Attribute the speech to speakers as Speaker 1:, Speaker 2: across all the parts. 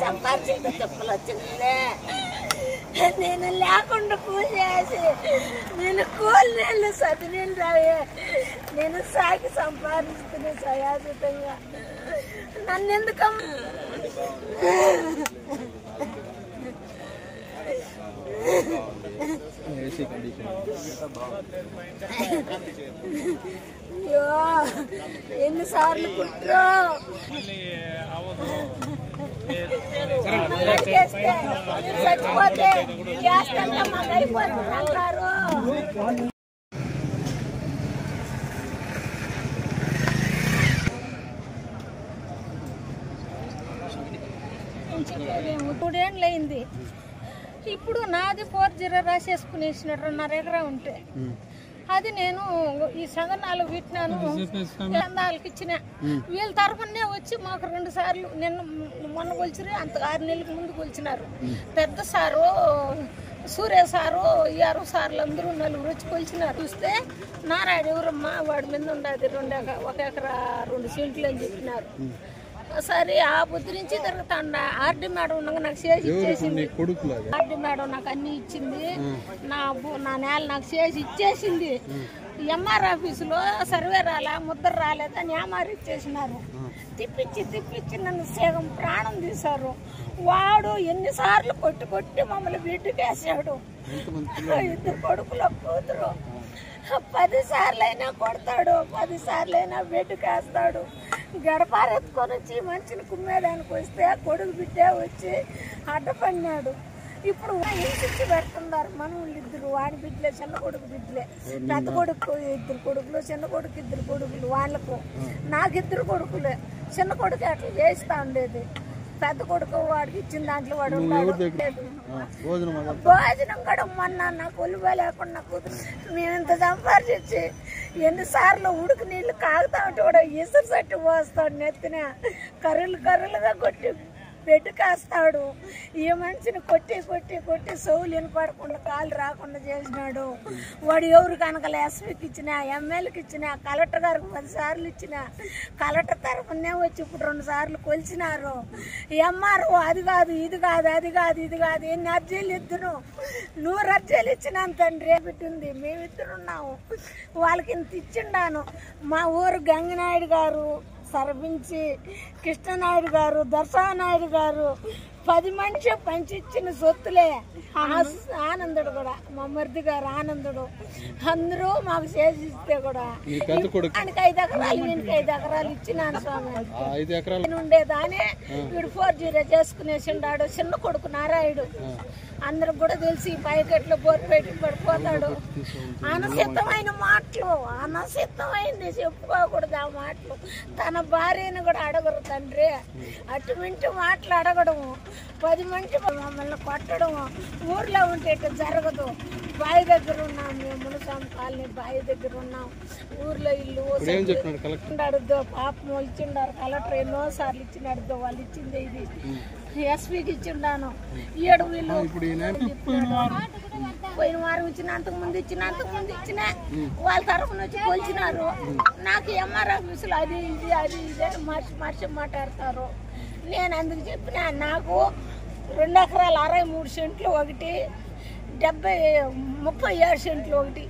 Speaker 1: సంపాదించింది చెప్పులు వచ్చిందిలే. నేను లేకుండా పూజ చేసి నేను కూలి నీళ్ళు సది నీళ్ళు తాగే నేను సాగి సంపాదిస్తున్నా సయాసితంగా. నన్ను ఎందుకమ్మ అయ్యో ఎన్నిసార్లు కుట్రో చచ్చిపోతే చేస్తా మాకు అయిపోతుంది అంటారు. మూడేళ్ళు అయింది. ఇప్పుడు నాది 40 రాసేసుకునేసినాడు 2.5 ఎకరా ఉంటే. అది నేను ఈ సంగనాలు విట్టినాను, చందాలకి ఇచ్చిన. వీళ్ళ తరఫునే వచ్చి మాకు 2 సార్లు నిన్న మొన్న కొలిచిరు, అంత 6 నెలలకు ముందు కొలిచినారు. పెద్ద సారు సూర్య సారు ERO సార్లు అందరూ 4 వచ్చి కొలిచినారు. చూస్తే నారాయణ ఎవరమ్మా వాడి మీద ఉండదు 1 ఎకరా 2 సెంట్లు అని చెప్పినారు. సరే ఆ బుద్ధి నుంచి తిరుగుతాండ. ఆర్డీ మేడం ఉండగా నాకు చేసి ఇచ్చేసింది. ఆర్డీ మేడం నాకు అన్ని ఇచ్చింది. నా నేల నాకు చేసి ఇచ్చేసింది. ఎంఆర్ ఆఫీసులో సర్వే రాలే, ముద్ర రాలేదని ఎంఆర్ ఇచ్చేసినారు. తిప్పించి నన్ను సగం ప్రాణం తీశారు. వాడు ఎన్నిసార్లు కొట్టి మమ్మల్ని బిడ్డకేసాడు. 2 కొడుకుల కూతురు 10 సార్లు అయినా కొడతాడు, 10 సార్లు అయినా బిడ్డకేస్తాడు. గడపారెత్తుకొని వచ్చి మనిషిని కుమ్మేదానికి వస్తే కొడుకు బిడ్డే వచ్చి అడ్డపడినాడు. ఇప్పుడు ఇంటిచ్చి పెడుతున్నారు మనవులు 2. వాడి బిడ్డలే, చిన్న కొడుకు బిడ్డలే. పెద్ద కొడుకు 2 కొడుకులు, చిన్న కొడుకు 2 కొడుకులు. వాళ్ళకు నాకు 2 కొడుకులే. చిన్న కొడుకు అట్లా చేస్తా ఉండేది. పెద్ద కొడుకు వాడికి ఇచ్చిన దాంట్లో వాడు ఉన్నాడు. భోజనం కూడా మొన్న నాకు ఒలివా లేకుండా కూతురు మేము ఇంత సంపాదించి ఎన్నిసార్లు ఉడుకు నీళ్లు కాగుతా ఉంటే కూడా ఇసురు సట్టి పోస్తాడు. నెత్తిన కర్రలుగా కొట్టి బెడ్ కాస్తాడు. ఈ మనిషిని కొట్టి సౌలు వినపడకుండా కాలు రాకుండా చేసినాడు. వాడు ఎవరు కనుక ఎస్పీకి ఇచ్చిన, ఎమ్మెల్యేకి ఇచ్చిన, కలెక్టర్ గారికి 10 సార్లు ఇచ్చిన. కలెక్టర్ తరఫునే వచ్చి ఇప్పుడు 2 సార్లు కొలిచినారు. ఎంఆర్ఓ అది కాదు ఇది కాదు ఎన్ని అర్జీలు ఇద్దరు 100 అర్జీలు ఇచ్చినాను తండ్రి. పెట్టింది మేమిద్దరున్నాము. వాళ్ళకి ఇంత ఇచ్చిండాను. మా ఊరు గంగనాయుడు గారు, సర్పించి కృష్ణనాయుడు గారు, దర్శనాయుడు గారు 10 మంది పంచిచ్చిన సొత్తులే. ఆనందుడు కూడా మా మరిది గారు ఆనందుడు అందరూ మాకు చేసిస్తే కూడా ఆయనకి 5 ఎకరాలు ఈయనకి 5 ఎకరాలు ఇచ్చినాను స్వామి. ఉండేదానే వీడు 40 చేసుకునేసిండాడు. చిన్న కొడుకు నారాయుడు అందరికి కూడా తెలిసి పైకెట్లో బోర్ పెట్టి పడిపోతాడు. అనసిద్ధమైన మాటలు, అనసిద్ధమైంది చెప్పుకోకూడదు ఆ మాటలు. తన భార్యను కూడా అడగరు తండ్రి. అటుమింటి మాటలు అడగడము, 10 మంది మమ్మల్ని కొట్టడము. ఊర్లో ఉంటే ఇట్లా జరగదు. బావి దగ్గర ఉన్నాం మేము, మునస్వామి కాలనీ బావి దగ్గర ఉన్నాం. ఊర్లో ఇల్లు అడుద్దో పాపం ఇచ్చిండారు. కలెక్టర్ ఎన్నోసార్లు ఇచ్చినాడుద్దో. వాళ్ళు ఇచ్చింది ఇది ఎస్పీకి ఇచ్చిండాను. 7 వీళ్ళు పోయిన వారం ఇచ్చిన, అంతకు ముందు ఇచ్చిన వాళ్ళ తరఫున వచ్చి కొలిచినారు. నాకు ఎంఆర్ ఆఫీసులో అది ఇది అని మార్చి మాట్లాడతారు. నేను అందుకు చెప్పిన నాకు 2 ఎకరాలు 63 సెంట్లు ఒకటి, 37 సెంట్లు ఒకటి.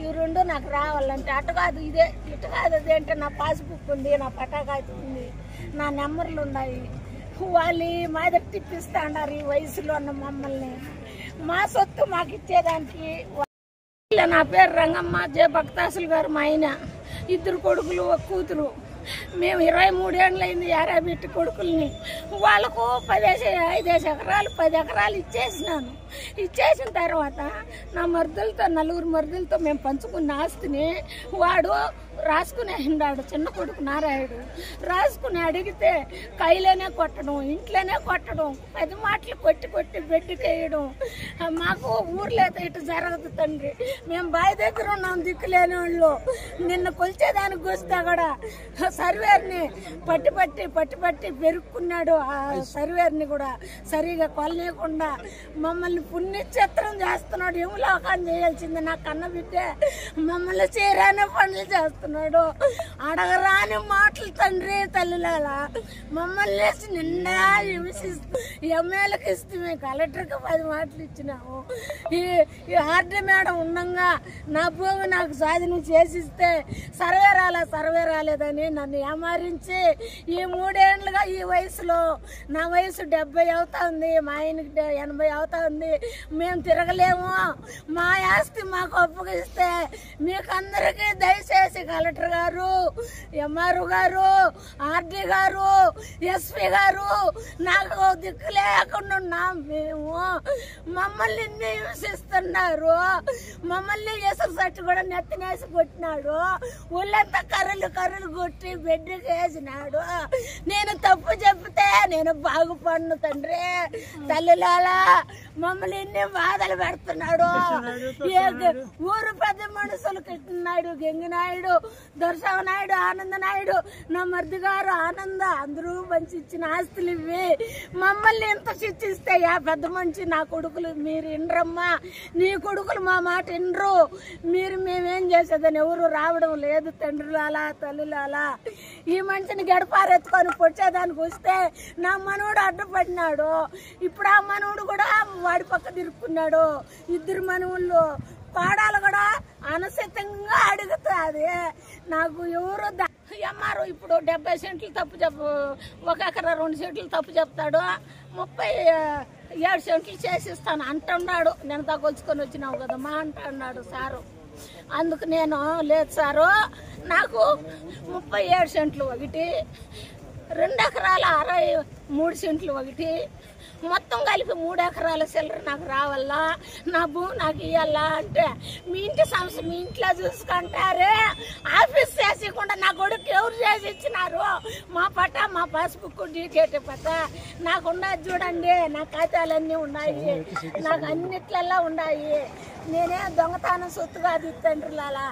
Speaker 1: ఈ 2 నాకు రావాలంటే అటు కాదు ఇదే, ఇటు కాదు అదే అంటే నా పాస్బుక్ ఉంది, నా పటాకాయత ఉంది, నా నెంబర్లు ఉన్నాయి. వాళ్ళు మా దగ్గర తిప్పిస్తా అన్నారు. ఈ వయసులో ఉన్న మమ్మల్ని మా సొత్తు మాకు ఇచ్చేదానికి. నా పేరు రంగమ్మ, జే భక్తాసులు గారు మా ఆయన. 2 కొడుకులు 1 కూతురు. మేము 23 ఏళ్ళు అయింది యారాబెట్టి కొడుకుల్ని. వాళ్ళకు 5 ఎకరాలు 10 ఎకరాలు ఇచ్చేసినాను. ఇచ్చేసిన తర్వాత నా మరుదులతో 4 మరుదులతో మేము పంచుకున్న ఆస్తిని వాడు రాసుకునే ఉన్నాడు చిన్న కొడుకు నారాయుడు. రాసుకుని అడిగితే కైలోనే కొట్టడం, ఇంట్లోనే కొట్టడం, 10 మాటలు కొట్టి కొట్టి బెడ్డుకేయడం. మాకు ఊర్లో అయితే ఇటు జరగదు తండ్రి. మేము బావి దగ్గర ఉన్నాం, దిక్కులేని వాళ్ళు. నిన్న కొలిచేదానికి వస్తే కూడా సర్వేర్ని పట్టి పెరుక్కున్నాడు. ఆ సర్వేర్ని కూడా సరిగా కొలలేకుండా మమ్మల్ని పుణ్యచిత్రం చేస్తున్నాడు. ఏములాకాన్ని చేయాల్సింది నా కన్న బిడ్డే. మమ్మల్ని చేరానే పనులు చేస్తున్నాడు. అడగరాని మాటలు తండ్రి తల్లిలాలా మమ్మల్ని నిండా హింసిస్తూ ఎమ్మెల్యేకి ఇస్తే కలెక్టర్కి 10 మాటలు ఇచ్చినాము. ఈ ఆర్డీ మేడం ఉండగా నా భూమి నాకు స్వాధీనం చేసిస్తే సర్వే రాలేదని నన్ను ఏమారించి ఈ 3 ఏళ్ళుగా ఈ వయసులో, నా వయసు 70 అవుతా ఉంది, మా ఆయనకి 80 అవుతా ఉంది, మేము తిరగలేము, మా ఆస్తి మాకు అప్పగిస్తే మీకు అందరికీ దయచేసి కలెక్టర్ గారు, ఎంఆర్ఓ గారు, ఆర్డీ గారు, ఎస్పీ గారు నాకు దిక్కు లేకుండా ఉన్నాం మేము. మమ్మల్ని ఇన్ని హింసిస్తున్నారు. మమ్మల్ని ఎసురు సట్టు కూడా నెత్తినేసి కొట్టినాడు. ఒళ్ళంతా కర్రలు కొట్టి బెడ్కి వేసినాడు. నేను తప్పు చెప్తే నేను బాగుపడను తండ్రి తల్లిలాలా మమ్మల్ని ఎన్ని బాధలు పెడుతున్నాడు. ఊరు పెద్ద మనుషులు కృష్ణనాయుడు, గంగినాయుడు, దొరసవనాయుడు, ఆనందనాయుడు, నా మరిది గారు ఆనంద అందరూ మంచి ఇచ్చిన ఆస్తులు ఇవి. మమ్మల్ని ఎంత శిక్షిస్తే యా పెద్ద మనిషి నా కొడుకులు మీరు ఇండ్రమ్మా, నీ కొడుకులు మా మాట ఇండ్రు, మేమేం చేసేదని ఎవరు రావడం లేదు తండ్రులాలా తల్లులాలా. ఈ మనిషిని గడపారెత్తుకొని పొచ్చేదానికి వస్తే నా మనవుడు అడ్డుపడినాడు. ఇప్పుడు ఆ మనవుడు కూడా వాడి పక్క తిరుక్కున్నాడు. 2 మనవుళ్ళు పాడాలు కూడా అనుచితంగా అడుగుతుంది. నాకు ఎవరు ఎంఆర్ఓ ఇప్పుడు 70 సెంట్లు తప్పు 1 ఎకరా 2 సెంట్లు తప్పు చెప్తాడు. 37 సెంట్లు చేసిస్తాను అంటున్నాడు. నేను తగ్గొచ్చుకొని వచ్చినావు కదా మా అంటున్నాడు సారు. అందుకు నేను లేదు సారు, నాకు 37 సెంట్లు ఒకటి, 2 ఎకరాల 63 సెంట్లు ఒకటి, మొత్తం కలిపి 3 ఎకరాల చిల్లర నాకు రావాలా, నా భూమి నాకు ఇవ్వాలా అంటే మీ ఇంటి సమస్య మీ ఇంట్లో చూసుకుంటారే, ఆఫీస్ చేసేయకుండా నా కొడుకు ఎవరు చేసి ఇచ్చినారు? మా పట్ట, మా పాస్బుక్, డీటెయిల్ పట్ట నాకు ఉన్నది చూడండి. నా ఖాతాలన్నీ ఉన్నాయి, నాకు అన్నిట్లల్లో ఉన్నాయి. నేనే దొంగతనం సొత్తు కాదు తండ్రులాలా.